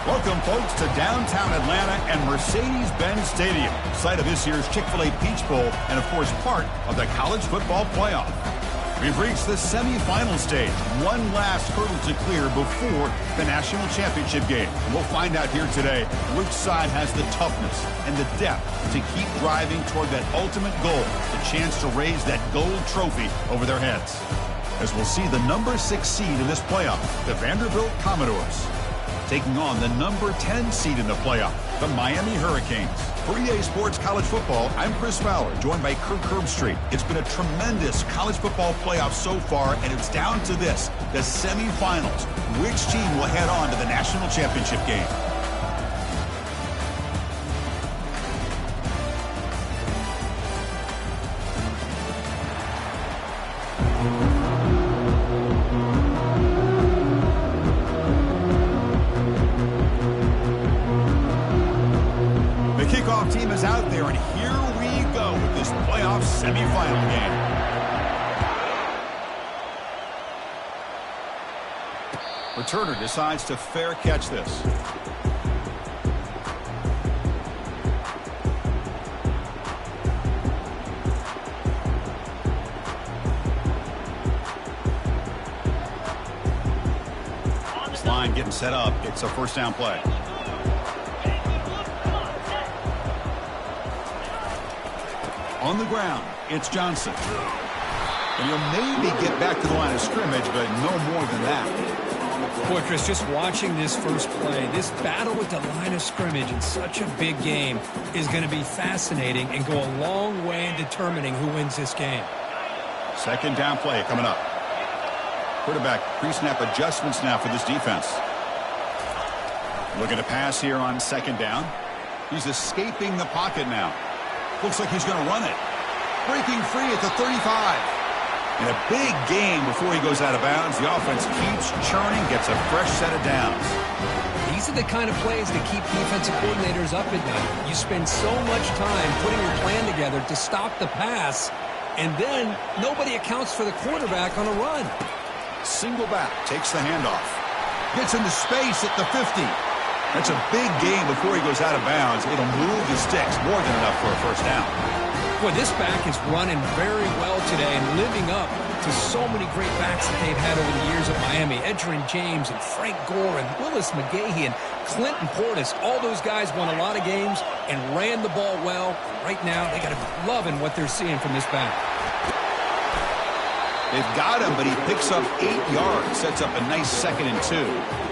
Welcome, folks, to downtown Atlanta and Mercedes-Benz Stadium, site of this year's Chick-fil-A Peach Bowl and, of course, part of the college football playoff. We've reached the semifinal stage, one last hurdle to clear before the national championship game. And we'll find out here today which side has the toughness and the depth to keep driving toward that ultimate goal, the chance to raise that gold trophy over their heads. As we'll see the number 6 seed in this playoff, the Vanderbilt Commodores, taking on the number 10 seed in the playoff, the Miami Hurricanes. For EA Sports College Football, I'm Chris Fowler, joined by Kirk Herbstreit. It's been a tremendous college football playoff so far, and it's down to this, the semifinals. Which team will head on to the national championship game? Team is out there, and here we go with this playoff semifinal game. Returner decides to fair catch this. This line getting set up. It's a first down play. On the ground, it's Johnson. And he'll maybe get back to the line of scrimmage, but no more than that. Boy, Chris, just watching this first play, this battle with the line of scrimmage in such a big game is going to be fascinating and go a long way in determining who wins this game. Second down play coming up. Quarterback pre-snap adjustments now for this defense. Looking to pass here on second down. He's escaping the pocket now. Looks like he's going to run it. Breaking free at the 35. And a big gain before he goes out of bounds. The offense keeps churning, gets a fresh set of downs. These are the kind of plays that keep defensive coordinators up at night. You spend so much time putting your plan together to stop the pass, and then nobody accounts for the quarterback on a run. Single back, takes the handoff. Gets into space at the 50. That's a big gain before he goes out of bounds. It'll move the sticks, more than enough for a first down. Boy, this back is running very well today and living up to so many great backs that they've had over the years at Miami. Edgerrin James and Frank Gore and Willis McGahee and Clinton Portis. All those guys won a lot of games and ran the ball well. Right now, they got to be loving what they're seeing from this back. They've got him, but he picks up 8 yards. Sets up a nice 2nd and 2.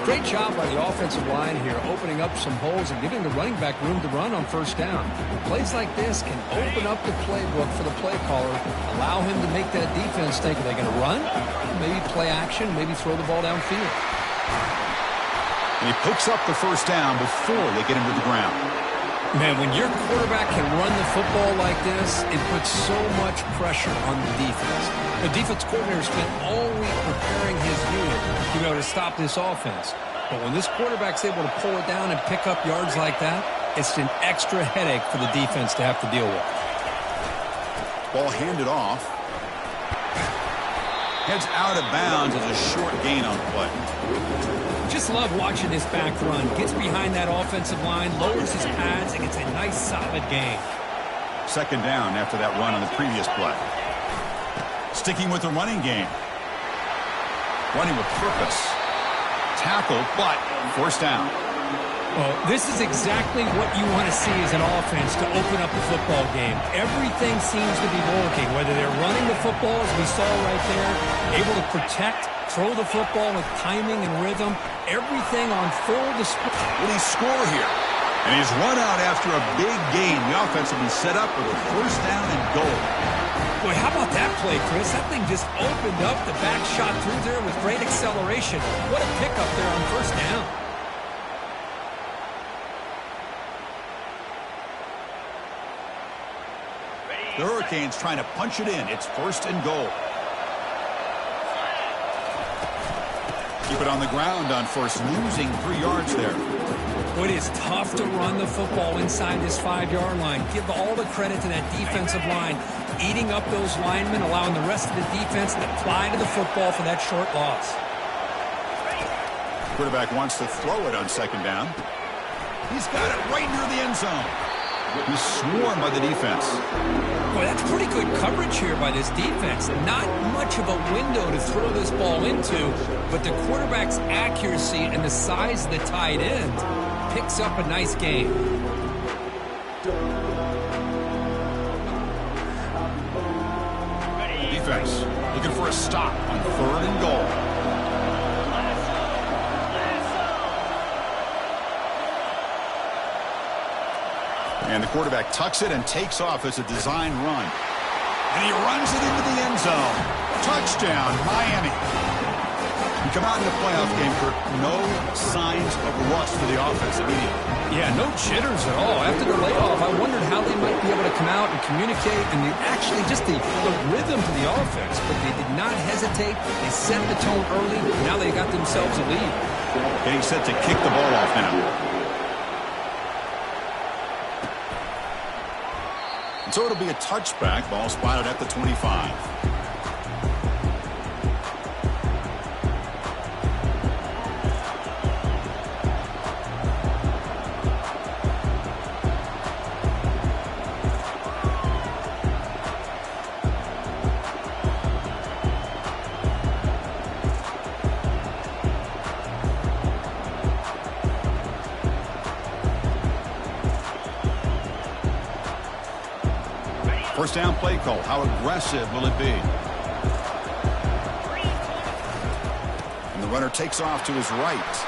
Great job by the offensive line here, opening up some holes and giving the running back room to run on first down. Plays like this can open up the playbook for the play caller, allow him to make that defense think, are they going to run? Maybe play action, maybe throw the ball downfield. And he picks up the first down before they get him to the ground. Man, when your quarterback can run the football like this, it puts so much pressure on the defense. The defense coordinator spent all week preparing his unit to be able to stop this offense. But when this quarterback's able to pull it down and pick up yards like that, it's an extra headache for the defense to have to deal with. Ball handed off. Heads out of bounds as a short gain on the play. Just love watching this back run. Gets behind that offensive line, lowers his pads, and gets a nice solid gain. Second down after that run on the previous play. Sticking with the running game. Running with purpose. Tackle, but first down. Well, this is exactly what you want to see as an offense to open up the football game. Everything seems to be working, whether they're running the football, as we saw right there, able to protect, throw the football with timing and rhythm, everything on full display. Will he score here? And he's run out after a big gain. The offense will be set up with a first down and goal. Boy, how about that play, Chris? That thing just opened up. The back shot through there with great acceleration. What a pickup there on first down. The Hurricanes trying to punch it in. It's first and goal. Keep it on the ground on first, losing 3 yards there. It is tough to run the football inside this 5-yard line. Give all the credit to that defensive line, eating up those linemen, allowing the rest of the defense to fly to the football for that short loss. Quarterback wants to throw it on second down. He's got it right near the end zone. He's swarmed by the defense. Boy, that's pretty good coverage here by this defense. Not much of a window to throw this ball into, but the quarterback's accuracy and the size of the tight end picks up a nice game. Defense looking for a stop on 3rd and goal. And the quarterback tucks it and takes off as a design run. And he runs it into the end zone. Touchdown, Miami. You come out in the playoff game, Kirk, no signs of rust for the offense immediately. Yeah, no jitters at all. After the layoff, I wondered how they might be able to come out and communicate and actually just the rhythm to the offense. But they did not hesitate. They set the tone early. Now they got themselves a lead. Getting set to kick the ball off now. So it'll be a touchback. Ball spotted at the 25. First down play call. How aggressive will it be? And the runner takes off to his right.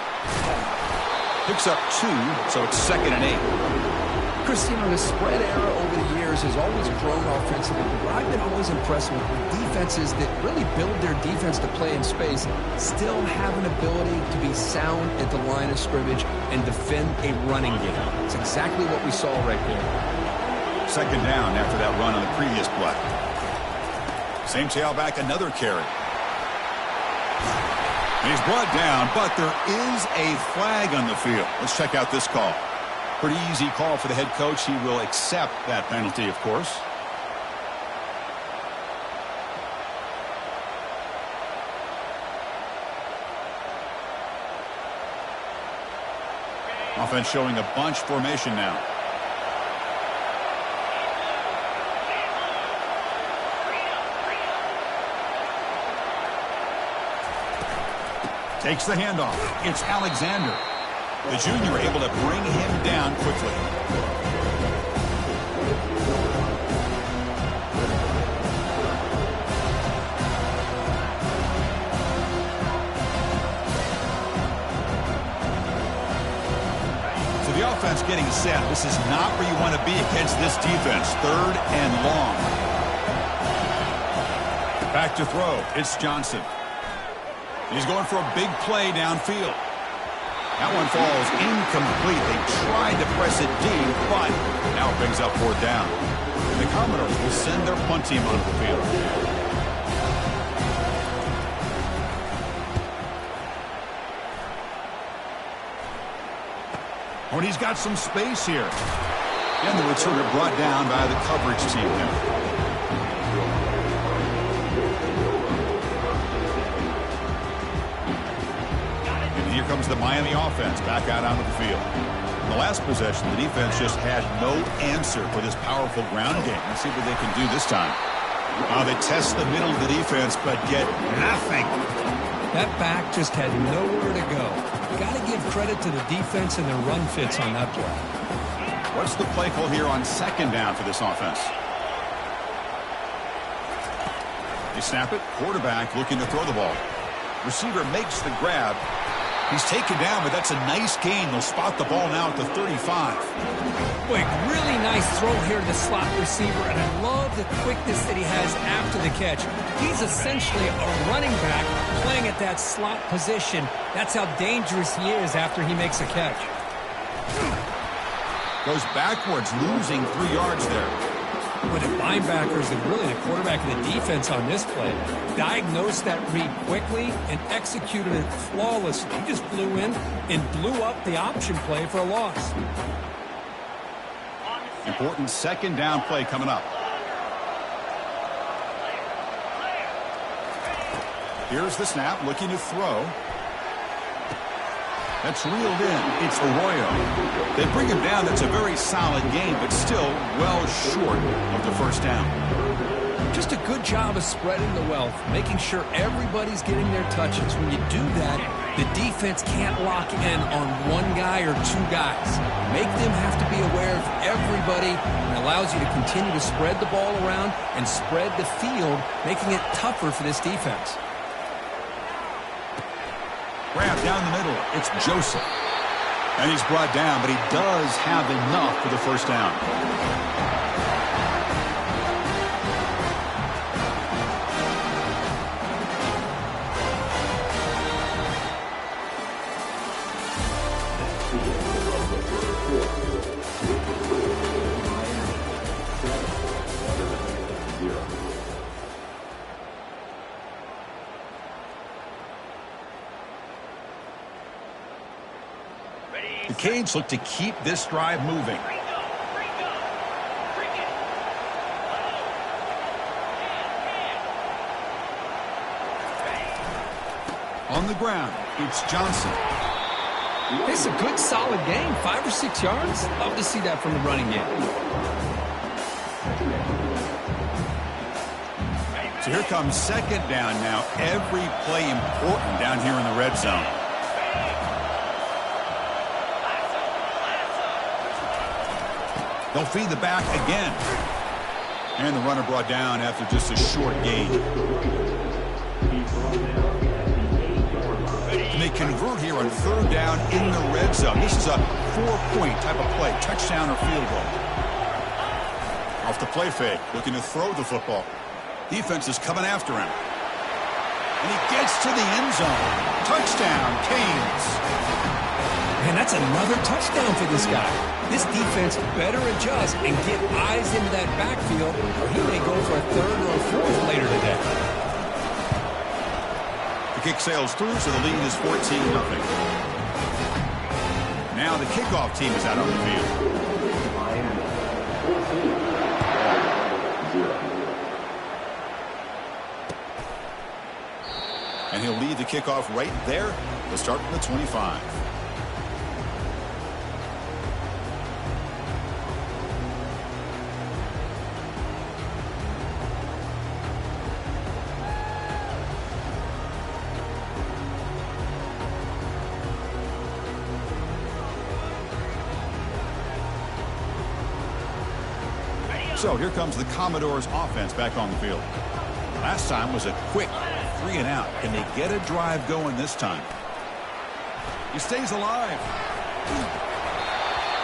Picks up 2, so it's 2nd and 8. Chris, you know, the spread era over the years has always grown offensively, but I've been always impressed with defenses that really build their defense to play in space, still have an ability to be sound at the line of scrimmage and defend a running game. It's exactly what we saw right there. 2nd down after that run on the previous play. Same tailback, another carry. And he's brought down, but there is a flag on the field. Let's check out this call. Pretty easy call for the head coach. He will accept that penalty, of course. Offense showing a bunch formation now. Takes the handoff. It's Alexander. The junior able to bring him down quickly. So the offense getting set. This is not where you want to be against this defense. 3rd and long. Back to throw. It's Johnson. He's going for a big play downfield. That one falls incomplete. They tried to press it deep, but now it brings up 4th down. The Commodores will send their punt team onto the field. Oh, and he's got some space here. And the returner brought down by the coverage team now. Here comes the Miami offense back out onto the field. In the last possession, the defense just had no answer for this powerful ground game. Let's see what they can do this time. They test the middle of the defense, but get nothing. That back just had nowhere to go. Got to give credit to the defense and their run fits on that play. What's the play call here on 2nd down for this offense? They snap it. Quarterback looking to throw the ball. Receiver makes the grab. He's taken down, but that's a nice gain. They'll spot the ball now at the 35. Boy, really nice throw here to the slot receiver, and I love the quickness that he has after the catch. He's essentially a running back playing at that slot position. That's how dangerous he is after he makes a catch. Goes backwards, losing 3 yards there. But the linebackers and really the quarterback and the defense on this play diagnosed that read quickly and executed it flawlessly. He just flew in and blew up the option play for a loss. Important 2nd down play coming up. Here's the snap, looking to throw. That's reeled in. It's Arroyo. They bring him down. That's a very solid game, but still well short of the first down. Just a good job of spreading the wealth, making sure everybody's getting their touches. When you do that, the defense can't lock in on one guy or two guys. Make them have to be aware of everybody, and allows you to continue to spread the ball around and spread the field, making it tougher for this defense. Grab down the middle. It's Joseph. And he's brought down, but he does have enough for the first down. The Canes look to keep this drive moving. On the ground, it's Johnson. It's a good, solid game. 5 or 6 yards. Love to see that from the running game. So here comes second down now. Every play important down here in the red zone. They'll feed the back again. And the runner brought down after just a short gain. And they convert here on third down in the red zone. This is a 4-point type of play, touchdown or field goal. Off the play fake, looking to throw the football. Defense is coming after him. And he gets to the end zone. Touchdown, Canes. Man, that's another touchdown for this guy. This defense better adjust and get eyes into that backfield, or he may go for a third or a fourth later today. The kick sails through, so the lead is 14-0. Now the kickoff team is out on the field. And he'll lead the kickoff right there. We'll start from the 25. So here comes the Commodores offense back on the field. Last time was a quick 3 and out. Can they get a drive going this time? He stays alive.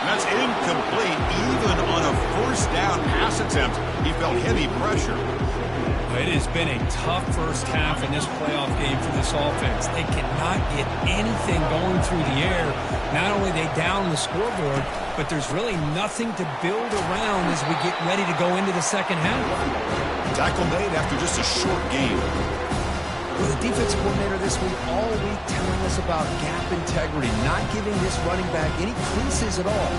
And that's incomplete. Even on a first down pass attempt, he felt heavy pressure. It has been a tough first half in this playoff game for this offense. They cannot get anything going through the air. Not only are they down the scoreboard, but there's really nothing to build around as we get ready to go into the second half. Tackle made after just a short game. Well, the defense coordinator this week all week telling us about gap integrity, not giving this running back any creases at all.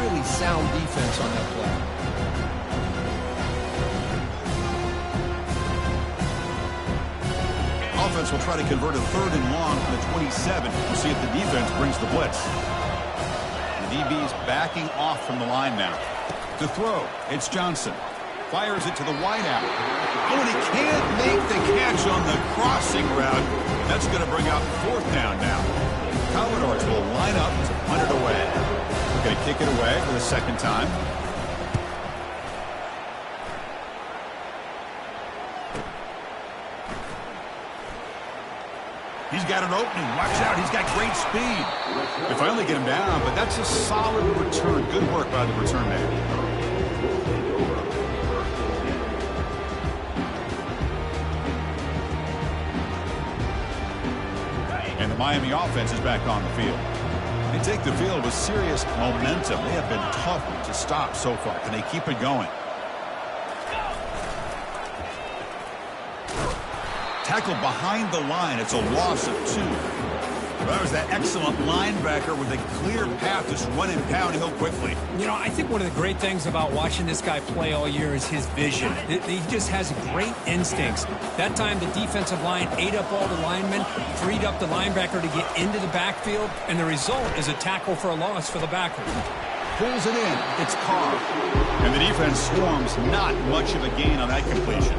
Really sound defense on that play. Offense will try to convert a third and long from the 27. We'll see if the defense brings the blitz. The DB's backing off from the line now. To throw, it's Johnson. Fires it to the wideout. Oh, and he can't make the catch on the crossing route. That's going to bring out fourth down now. Commodores will line up to punt it away. We're going to kick it away for the second time. He's got an opening. Watch out. He's got great speed. They finally get him down, but that's a solid return. Good work by the return man. And the Miami offense is back on the field. They take the field with serious momentum. They have been tough to stop so far. Can they keep it going? Tackled behind the line. It's a loss of 2. That was that excellent linebacker with a clear path, just running downhill quickly. You know, I think one of the great things about watching this guy play all year is his vision. He just has great instincts. That time, the defensive line ate up all the linemen, freed up the linebacker to get into the backfield, and the result is a tackle for a loss for the backer. Pulls it in. It's Carr. And the defense swarms. Not much of a gain on that completion.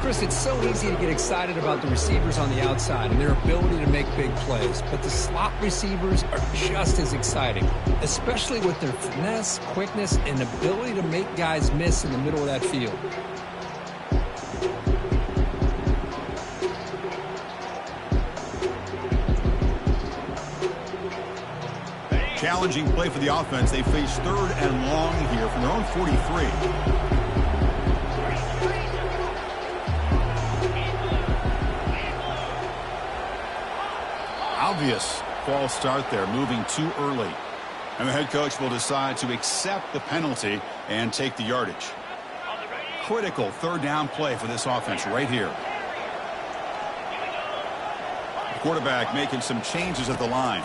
Chris, it's so easy to get excited about the receivers on the outside and their ability to make big plays, but the slot receivers are just as exciting, especially with their finesse, quickness, and ability to make guys miss in the middle of that field. Challenging play for the offense. They face 3rd and long here from their own 43. Obvious false start there, moving too early. And the head coach will decide to accept the penalty and take the yardage. Critical 3rd down play for this offense right here. The quarterback making some changes at the line.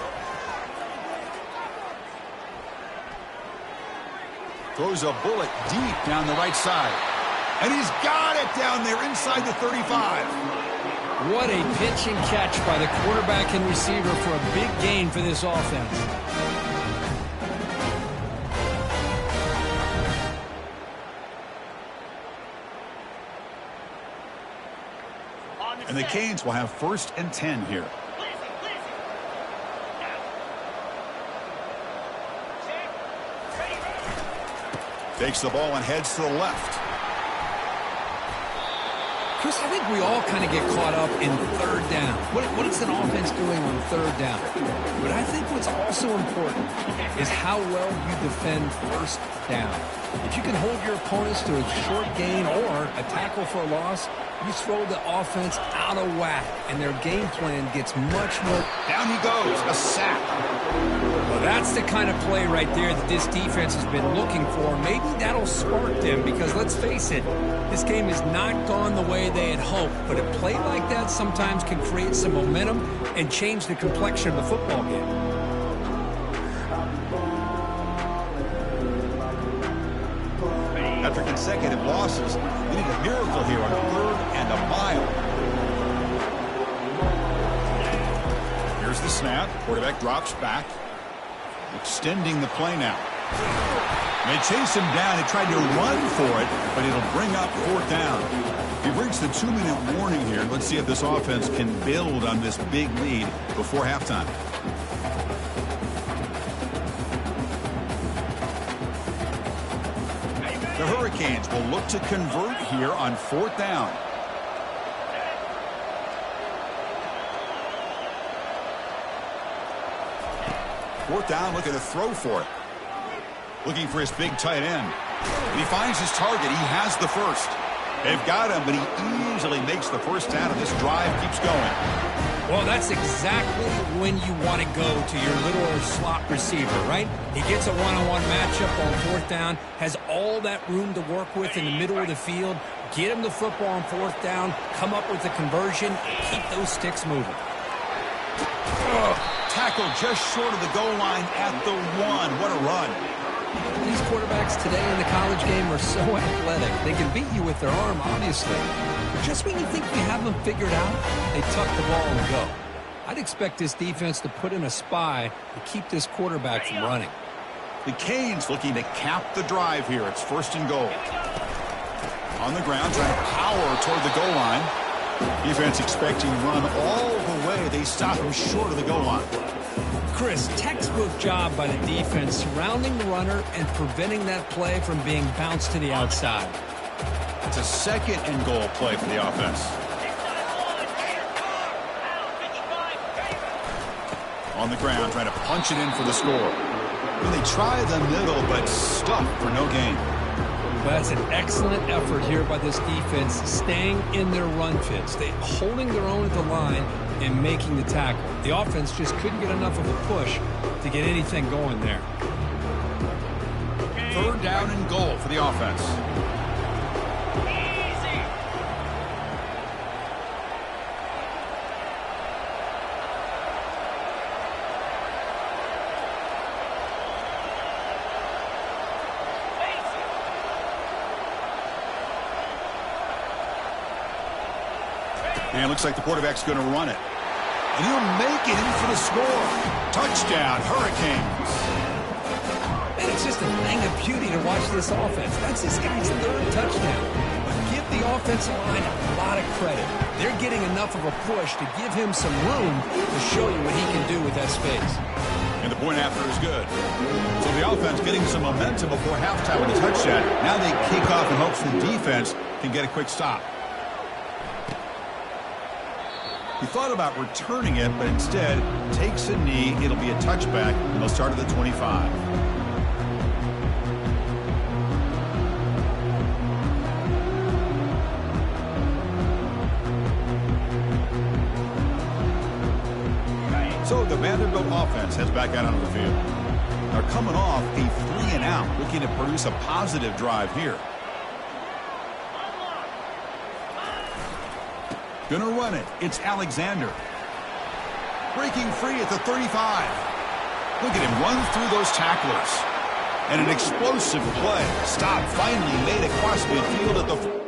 Throws a bullet deep down the right side. And he's got it down there inside the 35. What a pitch and catch by the quarterback and receiver for a big gain for this offense. And the Canes will have 1st and 10 here. Takes the ball and heads to the left. Chris, I think we all kind of get caught up in 3rd down. What is an offense doing on 3rd down? But I think what's also important is how well you defend 1st down. If you can hold your opponents to a short gain or a tackle for a loss, you throw the offense out of whack, and their game plan gets much more. Down he goes, a sack. Well, that's the kind of play right there that this defense has been looking for. Maybe that'll spark them because, let's face it, this game has not gone the way they had hoped. But a play like that sometimes can create some momentum and change the complexion of the football game. After consecutive losses, we need a miracle here on 3rd and a mile. Here's the snap. Quarterback drops back. Extending the play now. They chase him down. He tried to run for it, but it'll bring up 4th down. We've reached the 2-minute warning here. Let's see if this offense can build on this big lead before halftime. The Hurricanes will look to convert here on 4th down. Fourth down, looking to throw for it. Looking for his big tight end. And he finds his target. He has the 1st. They've got him, but he easily makes the 1st down, and this drive keeps going. Well, that's exactly when you want to go to your little slot receiver, right? He gets a one-on-one matchup on 4th down, has all that room to work with in the middle of the field, get him the football on 4th down, come up with a conversion, and keep those sticks moving. Tackled just short of the goal line at the 1. What a run. These quarterbacks today in the college game are so athletic. They can beat you with their arm, obviously. But just when you think you have them figured out, they tuck the ball and go. I'd expect this defense to put in a spy to keep this quarterback from running. The Canes looking to cap the drive here. It's 1st and goal. On the ground, trying to power toward the goal line. Defense expecting to run all the way. They stop him short of the goal line. Chris, textbook job by the defense surrounding the runner and preventing that play from being bounced to the outside. It's a 2nd and goal play for the offense. On the ground, trying to punch it in for the score. And they try the middle, but stuck for no gain. That's an excellent effort here by this defense, staying in their run fits. They holding their own at the line and making the tackle. The offense just couldn't get enough of a push to get anything going there. 3rd down and goal for the offense. And it looks like the quarterback's going to run it. And he'll make it in for the score. Touchdown, Hurricanes. And it's just a thing of beauty to watch this offense. That's this guy's third touchdown. But give the offensive line a lot of credit. They're getting enough of a push to give him some room to show you what he can do with that space. And the point after is good. So the offense getting some momentum before halftime with a touchdown. Now they kick off in hopes the defense can get a quick stop. He thought about returning it, but instead takes a knee. It'll be a touchback, and they'll start at the 25. So the Vanderbilt offense heads back out onto the field. They're coming off a 3-and-out, looking to produce a positive drive here. Gonna run it. It's Alexander. Breaking free at the 35. Look at him run through those tacklers. And an explosive play. Stop finally made across midfield at the...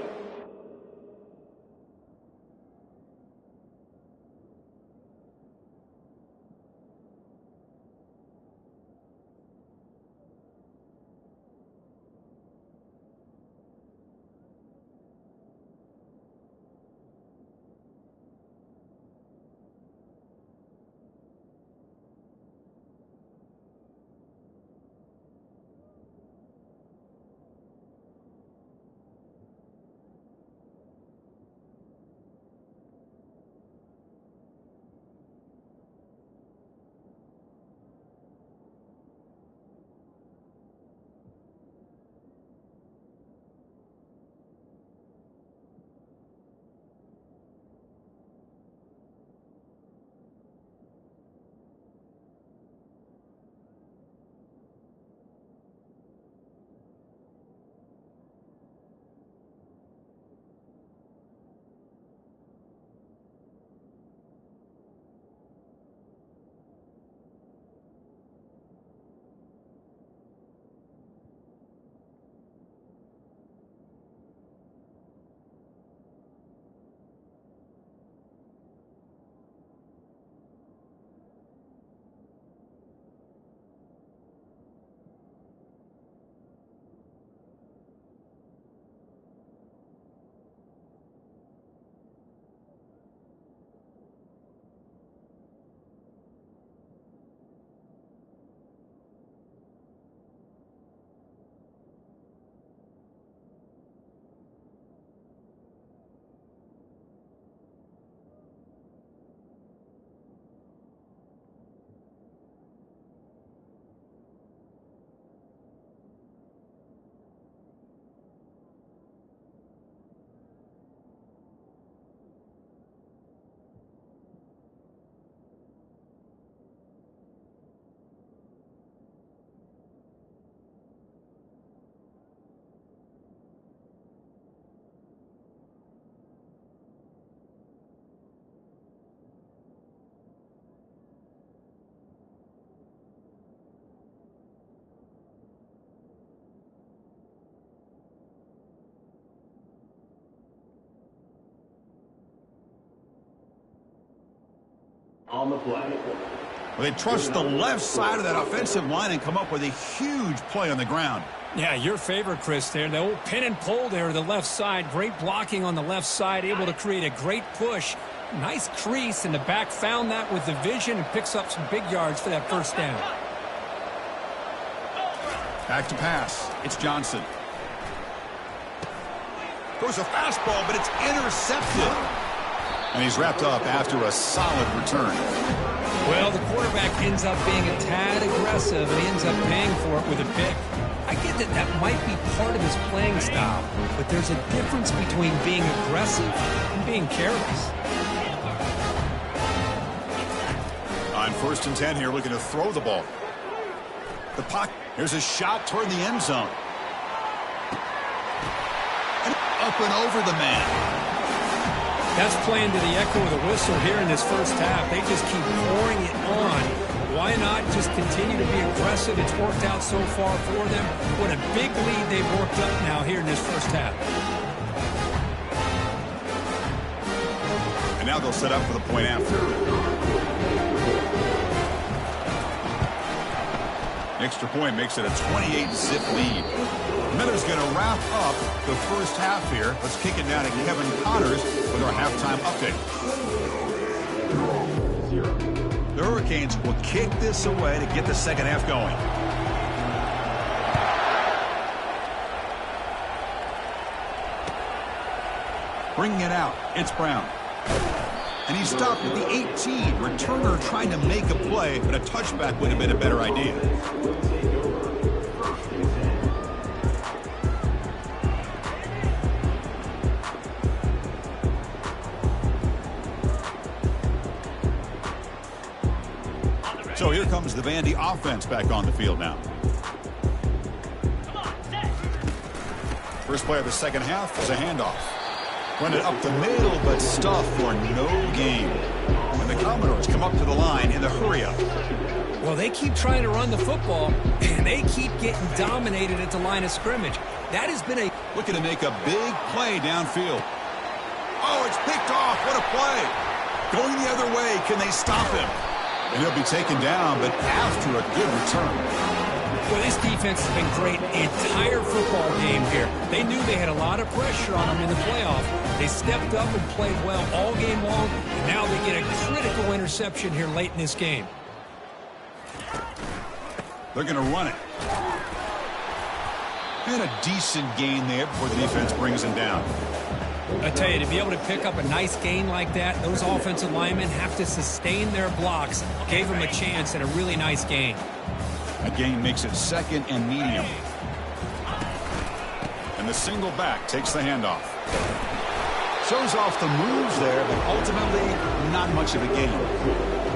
On the play. Well, they trust the left side of that offensive line and come up with a huge play on the ground. Yeah, your favorite, Chris, there. The old pin and pull there to the left side. Great blocking on the left side, able to create a great push. Nice crease, and the back found that with the vision and picks up some big yards for that first down. Back to pass. It's Johnson. Throws a fastball, but it's intercepted. And he's wrapped up after a solid return. Well, the quarterback ends up being a tad aggressive, and he ends up paying for it with a pick. I get that that might be part of his playing style, but there's a difference between being aggressive and being careless. On 1st and 10 here, looking to throw the ball. The puck. Here's a shot toward the end zone. And up and over the man. That's playing to the echo of the whistle here in this first half. They just keep pouring it on. Why not just continue to be aggressive? It's worked out so far for them. What a big lead they've worked up now here in this first half. And now they'll set up for the point after. Extra point makes it a 28-zip lead. Miller's going to wrap up the first half here. Let's kick it down to Kevin Connors with our halftime update. The Hurricanes will kick this away to get the second half going. Bringing it out, it's Brown. And he stopped at the 18. Returner trying to make a play, but a touchback would have been a better idea. So here comes the Vandy offense back on the field now. First play of the second half is a handoff. Run it up the middle, but stuff for no gain. And the Commodores come up to the line in the hurry-up. Well, they keep trying to run the football, and they keep getting dominated at the line of scrimmage. That has been a... Looking to make a big play downfield. Oh, it's picked off. What a play. Going the other way. Can they stop him? And he'll be taken down, but after a good return. Well, this defense has been great the entire football game here. They knew they had a lot of pressure on them in the playoff. They stepped up and played well all game long, and now they get a critical interception here late in this game. They're going to run it. And a decent gain there before the defense brings him down. I tell you, to be able to pick up a nice gain like that, those offensive linemen have to sustain their blocks. Gave them a chance at a really nice gain. A gain makes it second and medium. And the single back takes the handoff. Shows off the moves there, but ultimately not much of a gain.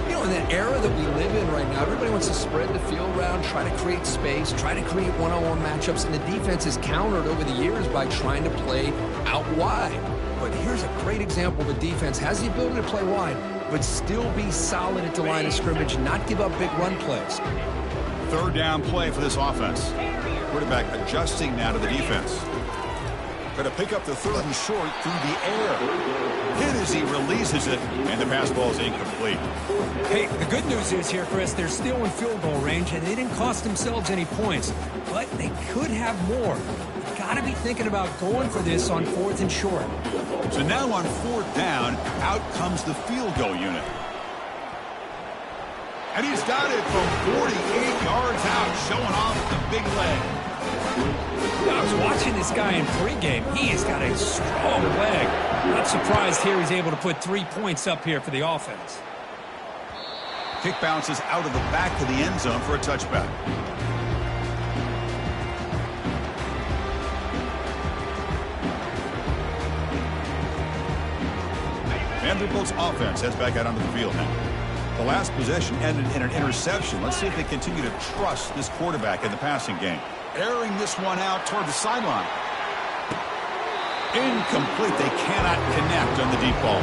You know, in that era that we live in right now, everybody wants to spread the field around, try to create space, try to create one-on-one matchups, and the defense is countered over the years by trying to play out wide. But here's a great example. The defense has the ability to play wide, but still be solid at the line of scrimmage, not give up big run plays. Third down play for this offense. Quarterback adjusting now to the defense. Going to pick up the third and short through the air. Hit as he releases it, and the pass ball is incomplete. Hey, the good news is here, Chris, they're still in field goal range, and they didn't cost themselves any points. But they could have more. Got to be thinking about going for this on fourth and short. So now on fourth down, out comes the field goal unit. And he's got it from 48 yards out, showing off the big leg. I was watching this guy in pregame. He has got a strong leg. Not surprised here he's able to put 3 points up here for the offense. Kick bounces out of the back of the end zone for a touchback. Vanderbilt's offense heads back out onto the field now. The last possession ended in an interception. Let's see if they continue to trust this quarterback in the passing game. Airing this one out toward the sideline. Incomplete. They cannot connect on the deep ball.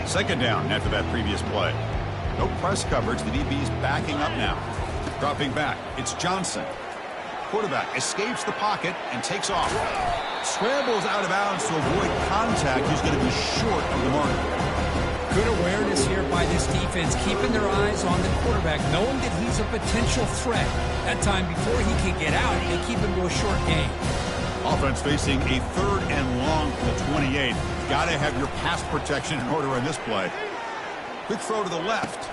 Second down after that previous play. No press coverage. The DB's backing up now. Dropping back. It's Johnson. Quarterback escapes the pocket and takes off. Scrambles out of bounds to avoid contact. He's going to be short of the mark. Good awareness here by this defense, keeping their eyes on the quarterback, knowing that he's a potential threat. That time before he can get out, they keep him to a short gain. Offense facing a third and long from the 28. Got to have your pass protection in order in this play. Quick throw to the left.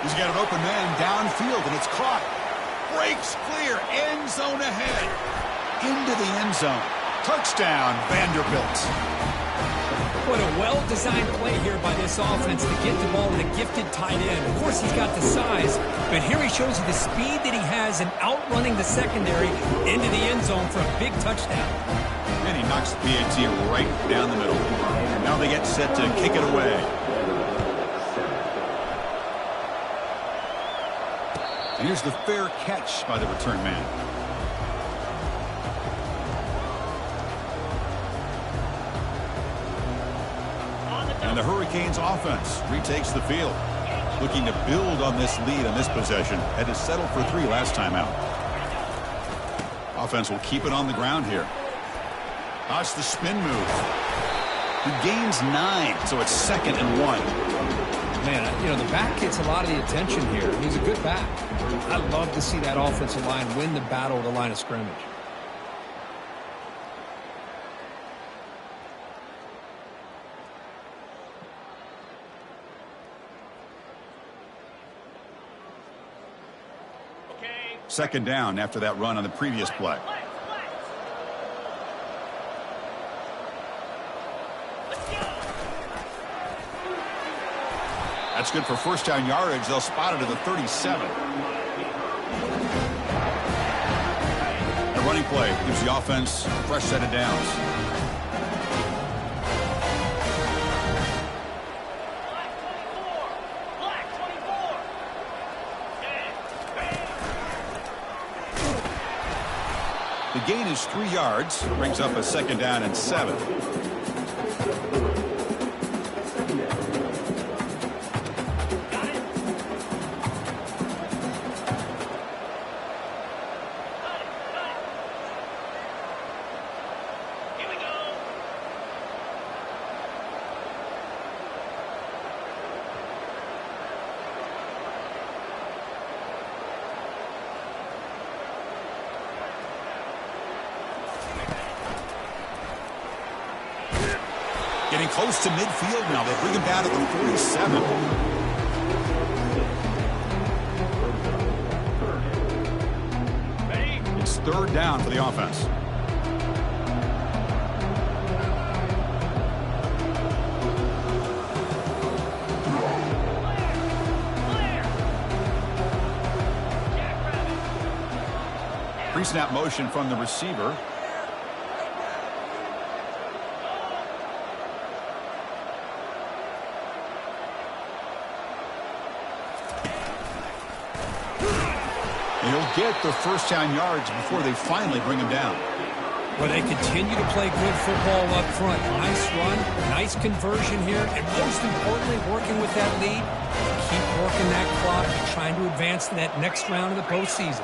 He's got an open man downfield, and it's caught. Breaks clear. End zone ahead. Into the end zone. Touchdown, Vanderbilt. What a well-designed play here by this offense to get the ball to the gifted tight end. Of course, he's got the size, but here he shows you the speed that he has in outrunning the secondary into the end zone for a big touchdown. And he knocks the PAT right down the middle. Now they get set to kick it away. And here's the fair catch by the return man. And the Hurricanes offense retakes the field. Looking to build on this lead on this possession. Had to settle for 3 last time out. Offense will keep it on the ground here. That's the spin move. He gains 9, so it's 2nd and 1. Man, you know, the back gets a lot of the attention here. He's a good back. I'd love to see that offensive line win the battle at the line of scrimmage. Okay. 2nd down after that run on the previous play. That's good for 1st down yardage. They'll spot it at the 37. The running play gives the offense a fresh set of downs. Black 24. The gain is 3 yards. Brings up a 2nd down and 7. Getting close to midfield now. They bring him down to the 47. It's 3rd down for the offense. Pre-snap motion from the receiver. He'll get the 1st down yards before they finally bring him down. Well, they continue to play good football up front. Nice run, nice conversion here, and most importantly, working with that lead, keep working that clock, trying to advance to that next round of the postseason.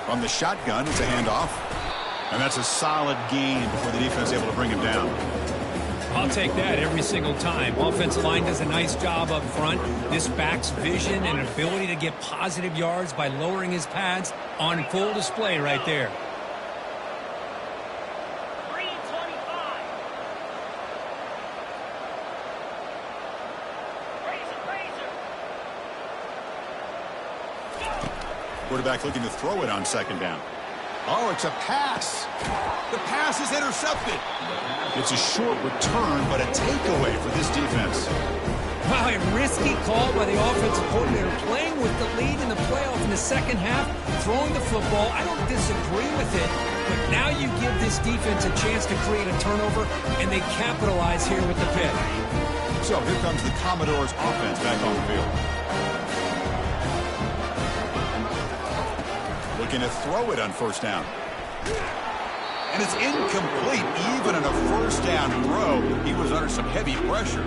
From the shotgun, it's a handoff. And that's a solid gain before the defense is able to bring him down. I'll take that every single time. Offensive line does a nice job up front. This back's vision and ability to get positive yards by lowering his pads on full display right there. Green 25. Razor. Quarterback looking to throw it on 2nd down. Oh, it's a pass. The pass is intercepted. It's a short return, but a takeaway for this defense. Wow, a risky call by the offensive coordinator, playing with the lead in the playoff in the 2nd half, throwing the football. I don't disagree with it, but now you give this defense a chance to create a turnover, and they capitalize here with the pick. So here comes the Commodores offense back on the field. Looking to throw it on 1st down. And it's incomplete. Even on a 1st down throw, he was under some heavy pressure.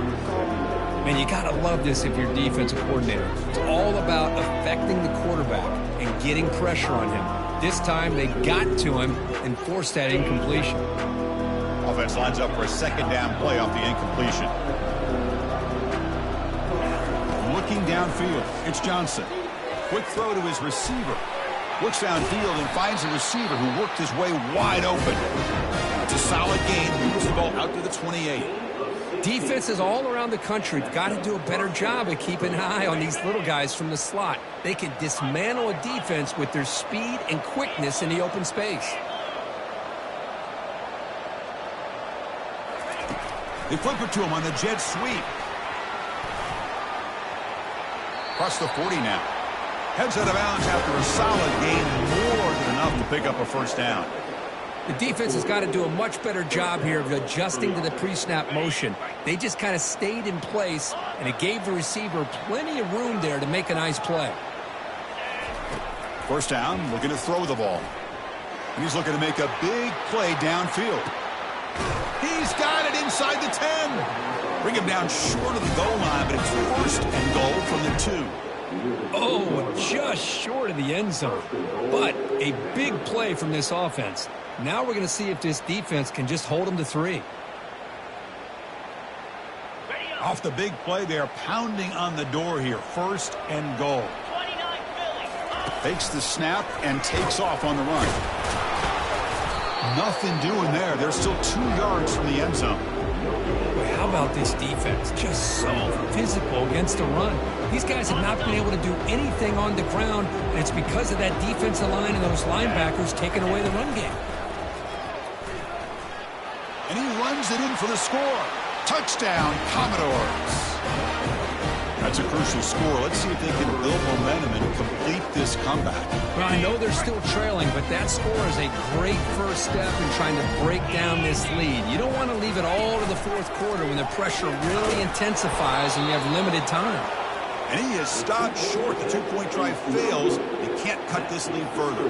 Man, you got to love this if you're defensive coordinator. It's all about affecting the quarterback and getting pressure on him. This time they got to him and forced that incompletion. Offense lines up for a 2nd down play off the incompletion. Looking downfield, it's Johnson. Quick throw to his receiver. Looks downfield and finds a receiver who worked his way wide open. It's a solid gain. Moves the ball out to the 28. Defenses all around the country have got to do a better job of keeping an eye on these little guys from the slot. They can dismantle a defense with their speed and quickness in the open space. They flip it to him on the jet sweep. Across the 40 now. Heads out of bounds after a solid gain, more than enough to pick up a 1st down. The defense has got to do a much better job here of adjusting to the pre-snap motion. They just kind of stayed in place, and it gave the receiver plenty of room there to make a nice play. 1st down, looking to throw the ball. And he's looking to make a big play downfield. He's got it inside the 10. Bring him down short of the goal line, but it's first and goal from the 2. Oh, just short of the end zone. But a big play from this offense. Now we're going to see if this defense can just hold them to 3. Off the big play, they are pounding on the door here. First and goal. 29 Philly. Fakes the snap and takes off on the run. Nothing doing there. They're still 2 yards from the end zone. How about this defense? Just so physical against the run. These guys have not been able to do anything on the ground, and it's because of that defensive line and those linebackers taking away the run game. And he runs it in for the score. Touchdown, Commodores. That's a crucial score. Let's see if they can build momentum and complete this comeback. Well, I know they're still trailing, but that score is a great first step in trying to break down this lead. You don't want to leave it all to the fourth quarter when the pressure really intensifies and you have limited time. And he is stopped short. The two-point try fails. They can't cut this lead further.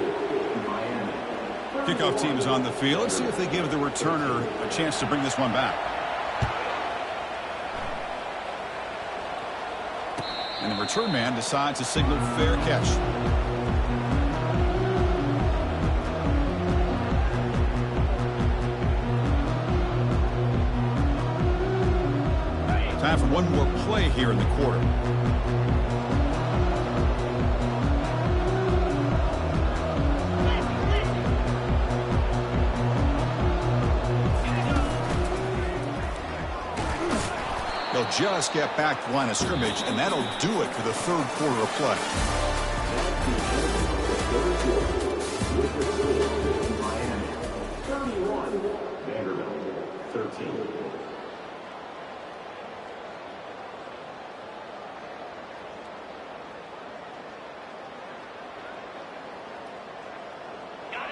Kickoff team is on the field. Let's see if they give the returner a chance to bring this one back. And the return man decides to signal fair catch. Time for one more play here in the quarter. They'll just get back to the line of scrimmage, and that'll do it for the third quarter of play.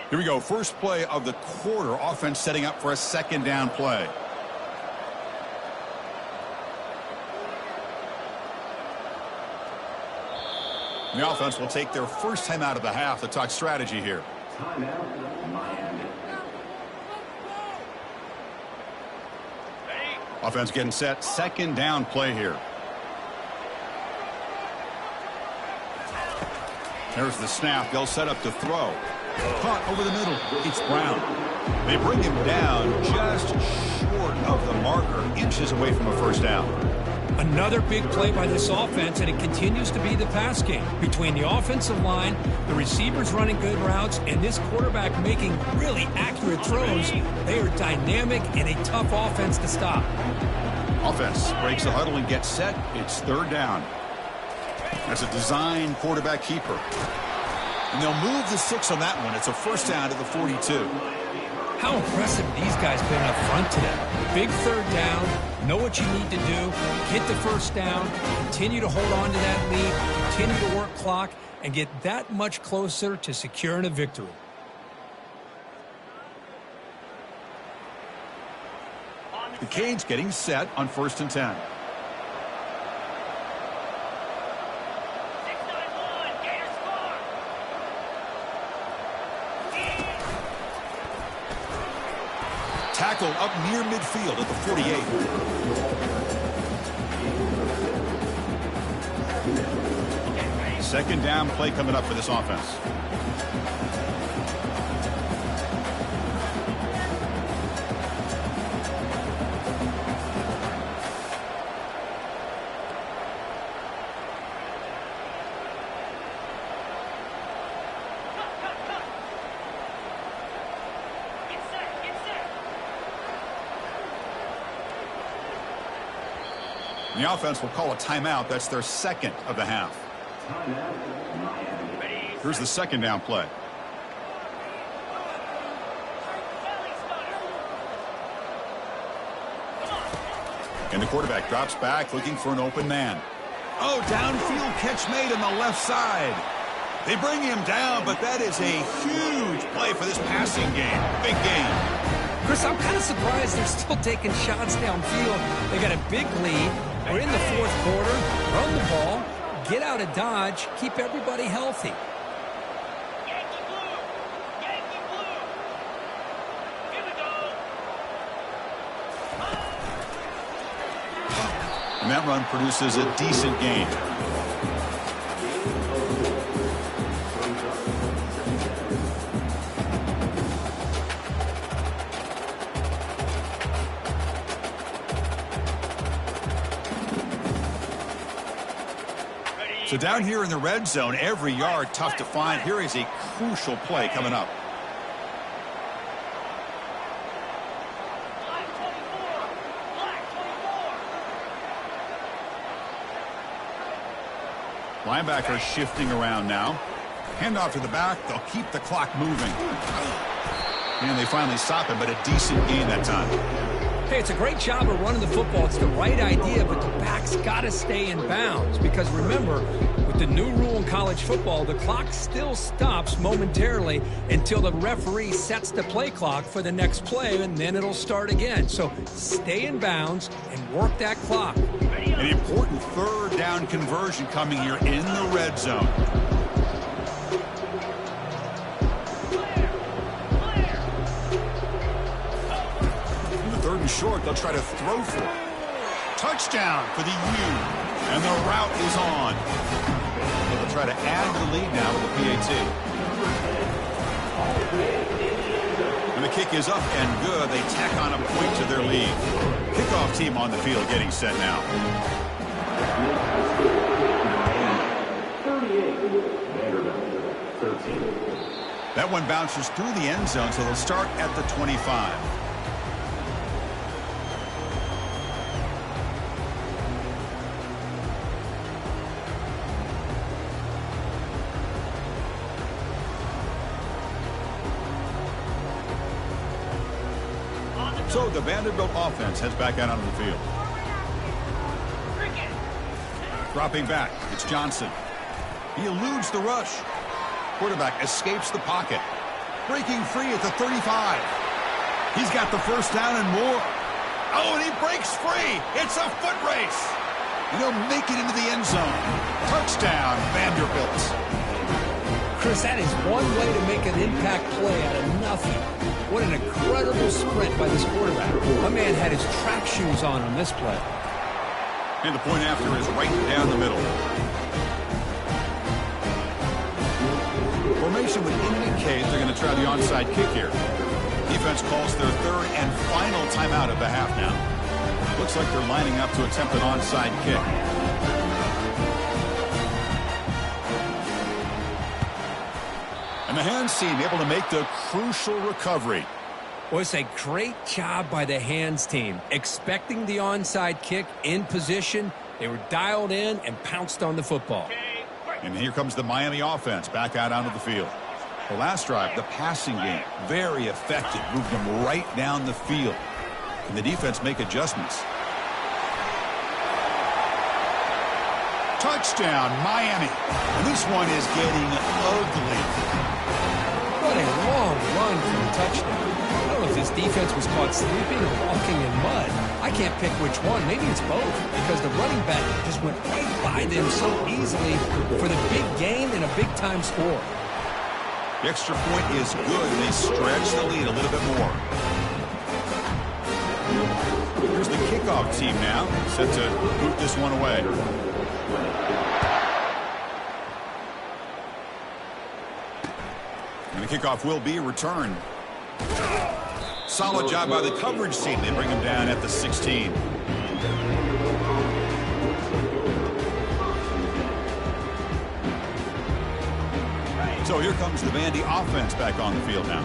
Here we go. First play of the quarter. Offense setting up for a second down play. The offense will take their first time out of the half to talk strategy here. Offense getting set. Second down play here. There's the snap. They'll set up to throw. Caught over the middle. It's Brown. They bring him down just short of the marker, inches away from a first down. Another big play by this offense, and it continues to be the pass game. Between the offensive line, the receivers running good routes, and this quarterback making really accurate throws, they are dynamic and a tough offense to stop. Offense breaks the huddle and gets set. It's third down. That's a design quarterback keeper. And they'll move the 6 on that one. It's a first down to the 42. How impressive these guys been up front today. Big third down, know what you need to do, get the first down, continue to hold on to that lead, continue to work clock, and get that much closer to securing a victory. The Canes getting set on first and 10. Tackle up near midfield at the 48. Second down play coming up for this offense. The offense will call a timeout. That's their second of the half. Here's the second down play. And the quarterback drops back looking for an open man. Oh, downfield catch made on the left side. They bring him down, but that is a huge play for this passing game. Big game. Chris, I'm kind of surprised they're still taking shots downfield. They got a big lead. We're in the fourth quarter. Run the ball. Get out of Dodge. Keep everybody healthy. Yankee blue. Yankee blue. And that run produces a decent gain. So down here in the red zone, every yard tough to find. Here is a crucial play coming up. Linebacker shifting around now. Handoff to the back. They'll keep the clock moving. And they finally stop it, but a decent gain that time. Hey, it's a great job of running the football. It's the right idea, but the back's got to stay in bounds. Because remember, with the new rule in college football, the clock still stops momentarily until the referee sets the play clock for the next play, and then it'll start again. So stay in bounds and work that clock. An important third down conversion coming here in the red zone. Third and short, they'll try to throw for it. Touchdown for the U. And the route is on. They'll try to add to the lead now with the PAT. And the kick is up and good. They tack on a point to their lead. Kickoff team on the field getting set now. 13. That one bounces through the end zone, so they'll start at the 25. So the Vanderbilt offense heads back out onto the field. Dropping back, it's Johnson. He eludes the rush. Quarterback escapes the pocket. Breaking free at the 35. He's got the first down and more. Oh, and he breaks free. It's a foot race. And he'll make it into the end zone. Touchdown, Vanderbilt. Chris, that is one way to make an impact play out of nothing. What an incredible sprint by this quarterback. My man had his track shoes on this play. And the point after is right down the middle. Formation would indicate they're going to try the onside kick here. Defense calls their third and final timeout of the half now. Looks like they're lining up to attempt an onside kick. And the hands team able to make the crucial recovery. Well, it's a great job by the hands team. Expecting the onside kick in position, they were dialed in and pounced on the football. And here comes the Miami offense back out onto the field. The last drive, the passing game, very effective. Moved them right down the field. And the defense make adjustments. Touchdown, Miami. And this one is getting ugly. What a long run for a touchdown. I don't know if this defense was caught sleeping or walking in mud. I can't pick which one. Maybe it's both, because the running back just went right by them so easily for the big gain and a big-time score. The extra point is good, and they stretch the lead a little bit more. Here's the kickoff team now, set to boot this one away. And the kickoff will be returned. Solid job by the coverage team. They bring him down at the 16. So here comes the Vandy offense back on the field now.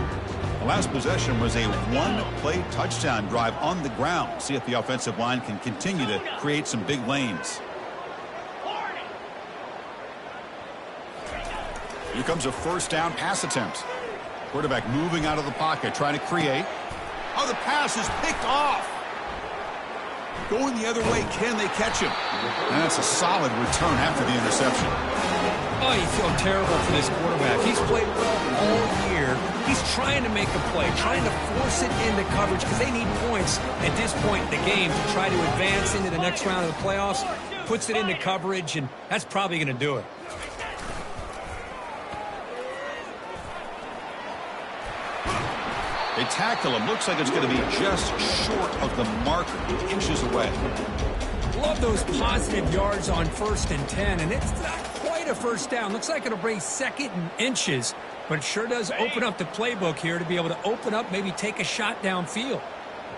The last possession was a one-play touchdown drive on the ground. See if the offensive line can continue to create some big lanes. Here comes a first down pass attempt. Quarterback moving out of the pocket, trying to create. Oh, the pass is picked off. Going the other way, can they catch him? And that's a solid return after the interception. Oh, you feel terrible for this quarterback. He's played well all year. He's trying to make a play, trying to force it into coverage because they need points at this point in the game to try to advance into the next round of the playoffs. Puts it into coverage, and that's probably going to do it. They tackle him. Looks like it's going to be just short of the marker, inches away. Love those positive yards on 1st and 10, and it's not quite a first down. Looks like it'll bring 2nd and inches, but it sure does open up the playbook here to be able to open up, maybe take a shot downfield.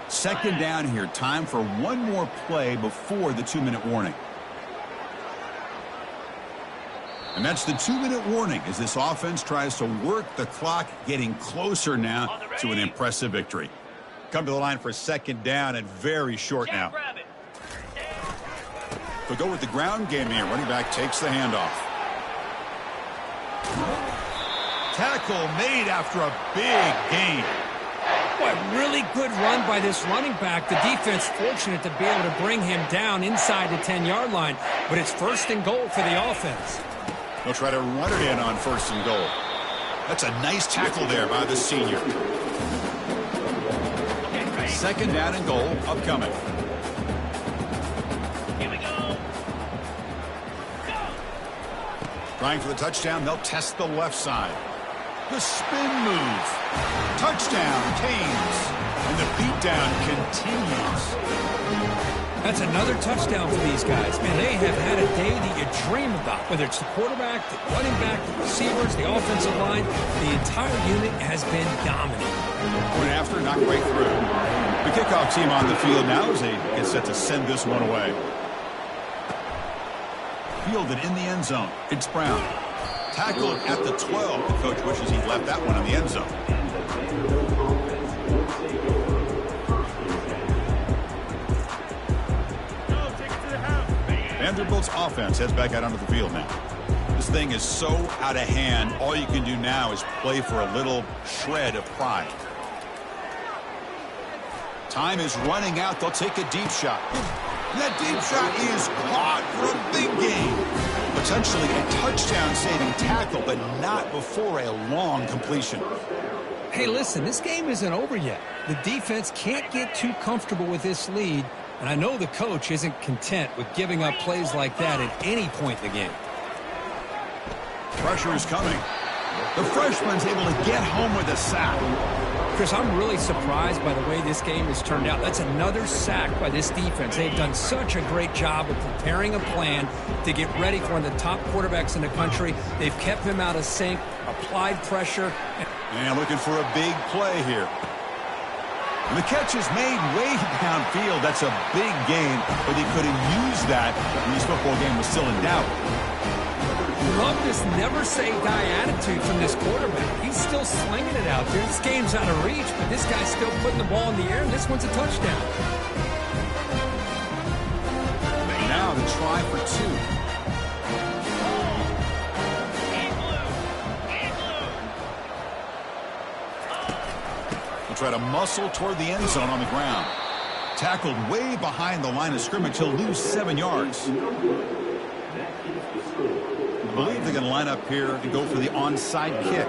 2nd down here. Time for one more play before the 2-minute warning. And that's the 2-minute warning as this offense tries to work the clock, getting closer now to an impressive victory. Come to the line for 2nd down and very short now. They'll go with the ground game here. Running back takes the handoff. Tackle made after a big gain. Boy, really good run by this running back. The defense fortunate to be able to bring him down inside the 10-yard line, but it's 1st and goal for the offense. They'll try to run it in on 1st and goal. That's a nice tackle there by the senior. 2nd down and goal upcoming. Here we go. Go. Trying for the touchdown, they'll test the left side. The spin move. Touchdown, Canes. And the beatdown continues. That's another touchdown for these guys. Man, they have had a day that you dream about. Whether it's the quarterback, the running back, the receivers, the offensive line, the entire unit has been dominant. Point after, not quite through. The kickoff team on the field now as they get set to send this one away. Fielded in the end zone. It's Brown. Tackled at the 12. The coach wishes he left that one in the end zone. Vanderbilt's offense heads back out onto the field now. This thing is so out of hand, all you can do now is play for a little shred of pride. Time is running out. They'll take a deep shot. And that deep shot is caught for a big gain. Potentially a touchdown-saving tackle, but not before a long completion. Hey, listen, this game isn't over yet. The defense can't get too comfortable with this lead, and I know the coach isn't content with giving up plays like that at any point in the game. Pressure is coming. The freshman's able to get home with a sack. Chris, I'm really surprised by the way this game has turned out. That's another sack by this defense. They've done such a great job of preparing a plan to get ready for one of the top quarterbacks in the country. They've kept him out of sync, applied pressure. And looking for a big play here. And the catch is made way downfield. That's a big gain, but he could have used that when this football game was still in doubt. Love this never-say-die attitude from this quarterback. He's still slinging it out there. This game's out of reach, but this guy's still putting the ball in the air, and this one's a touchdown. Now the try for 2. We'll try to muscle toward the end zone on the ground. Tackled way behind the line of scrimmage. He'll lose 7 yards. I believe they're going to line up here to go for the onside kick.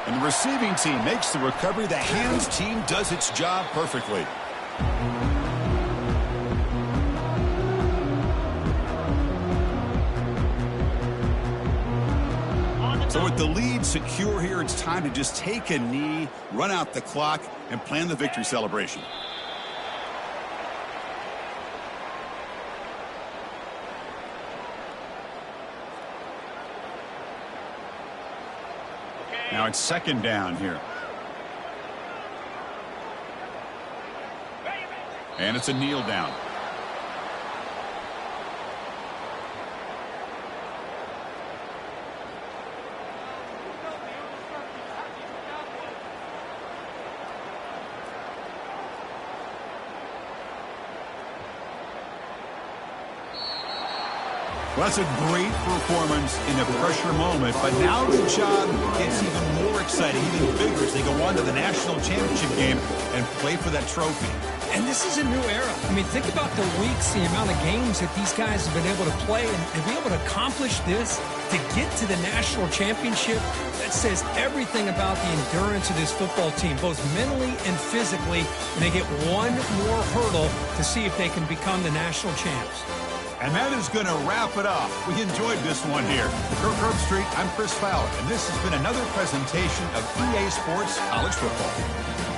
And the receiving team makes the recovery. The hands team does its job perfectly. So with the lead secure here, it's time to just take a knee, run out the clock, and plan the victory celebration. Now it's 2nd down here. And it's a kneel down. Well, that's a great performance in a pressure moment, but now the job gets even more exciting, even bigger as they go on to the national championship game and play for that trophy. And this is a new era. I mean, think about the weeks, the amount of games that these guys have been able to play and be able to accomplish this, to get to the national championship. That says everything about the endurance of this football team, both mentally and physically, and they get one more hurdle to see if they can become the national champs. And that is going to wrap it up. We enjoyed this one here. For Kirk Herbstreit, I'm Chris Fowler, and this has been another presentation of EA Sports College Football.